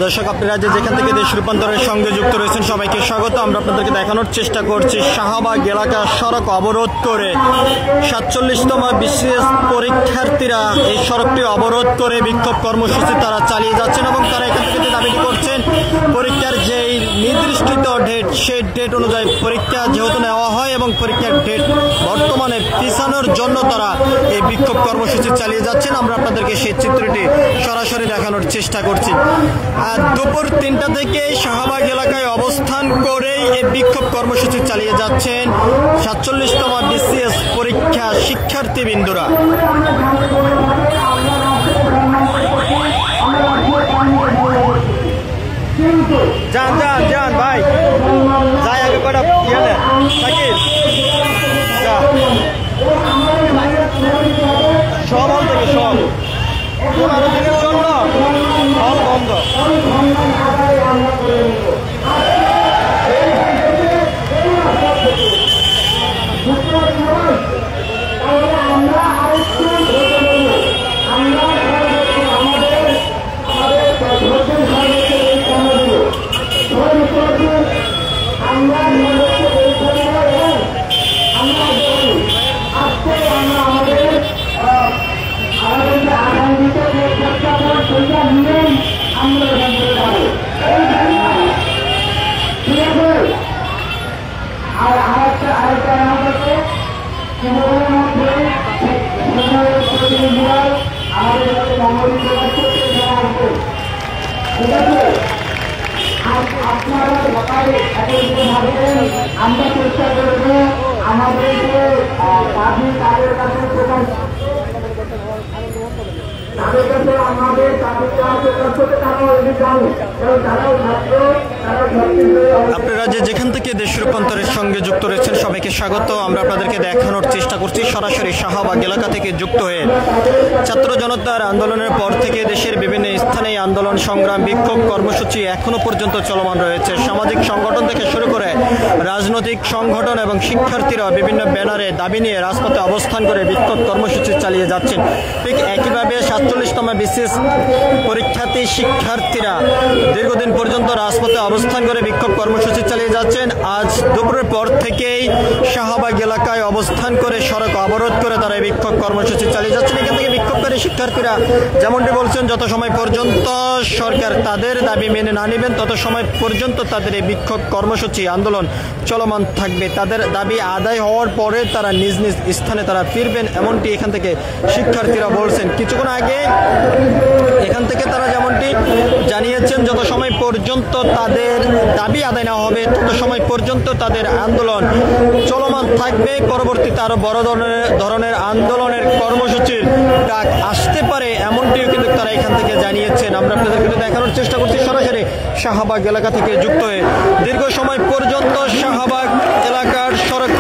দর্শক, আপনারা যেখান থেকে দেশ রূপান্তরের সঙ্গে যুক্ত রয়েছেন সবাইকে স্বাগত। আমরা আপনাদেরকে দেখানোর চেষ্টা করছি শাহবাগ এলাকা সড়ক অবরোধ করে 47তম বিসিএস পরীক্ষার্থীরা এই সড়কটি অবরোধ করে বিক্ষোভ কর্মসূচি তারা চালিয়ে যাচ্ছেন এবং তারা এখান থেকে দাবিটি করছেন পরীক্ষার যেই নির্দিষ্ট ডেট সেই ডেট অনুযায়ী পরীক্ষা যেহেতু নেওয়া হয় এবং পরীক্ষার ডেট বর্তমানে পিছানোর জন্য তারা এই বিক্ষোভ কর্মসূচি চালিয়ে যাচ্ছেন। আমরা আপনাদেরকে সেই চিত্রটি সরাসরি দেখানোর চেষ্টা করছি। দুপুর 3টা থেকে শাহবাগ এলাকায় অবস্থান করেই এই বিক্ষোভ কর্মসূচি চালিয়ে যাচ্ছেন 47তম বিসিএস পরীক্ষা শিক্ষার্থীবৃন্দরা। যান যান যান ভাই, যাই আগে কটা ইয়ে সাকিব সব হল থেকে সব 15 দিনের জন্য হল বন্ধ। আমরা চেষ্টা করবো আমাদেরকে তাদের কাছে আপনারা যেখান থেকে দেশ রূপান্তরের সঙ্গে যুক্ত রয়েছেন সবাইকে স্বাগত। আমরা আপনাদেরকে দেখানোর চেষ্টা করছি সরাসরি শাহবাগ এলাকা থেকে যুক্ত হয়ে ছাত্র জনতার আন্দোলনের পর থেকে দেশের বিভিন্ন স্থানে আন্দোলন সংগ্রাম বিক্ষোভ কর্মসূচি এখনো পর্যন্ত চলমান রয়েছে। সামাজিক সংগঠন থেকে শুরু করে রাজনৈতিক সংগঠন এবং শিক্ষার্থীরা বিভিন্ন ব্যানারে দাবি নিয়ে রাজপথে অবস্থান করে বিক্ষোভ কর্মসূচি চালিয়ে যাচ্ছেন। ঠিক একইভাবে 47তম বিসিএস পরীক্ষার্থী শিক্ষার্থীরা দীর্ঘদিন পর্যন্ত রাজপথে অবস্থান করে বিক্ষোভ কর্মসূচি চালিয়ে যাচ্ছেন। আজ দুপুরের পর থেকেই শাহবাগ এলাকায় অবস্থান করে সড়ক অবরোধ করে তারা বিক্ষোভ কর্মসূচি চালিয়ে যাচ্ছেন। এখান থেকে বিক্ষোভকারী শিক্ষার্থীরা যেমনটি বলছেন, যত সময় পর্যন্ত সরকার তাদের দাবি মেনে না নেবেন তত সময় পর্যন্ত তাদের এই বিক্ষোভ কর্মসূচি আন্দোলন চলমান থাকবে। তাদের দাবি আদায় হওয়ার পরে তারা নিজ নিজ স্থানে তারা ফিরবেন, এমনটি এখান থেকে শিক্ষার্থীরা বলছেন। কিছুক্ষণ আগে এখান থেকে তারা যেমনটি জানিয়েছেন, যত সময় পর্যন্ত তাদের দাবি আদায় না হবে তত সময় পর্যন্ত তাদের আন্দোলন চলমান থাকবে। পরবর্তীতে আরো বড় ধরনের আন্দোলনের কর্মসূচির ডাক আসতে পারে, এমনটিও কিন্তু তারা এখান থেকে জানিয়েছেন। আমরা আপনাদেরকে দেখানোর চেষ্টা করছি সরাসরি শাহবাগ এলাকা থেকে যুক্ত হয়ে। দীর্ঘ সময় পর্যন্ত শাহবাগ এলাকার সড়ক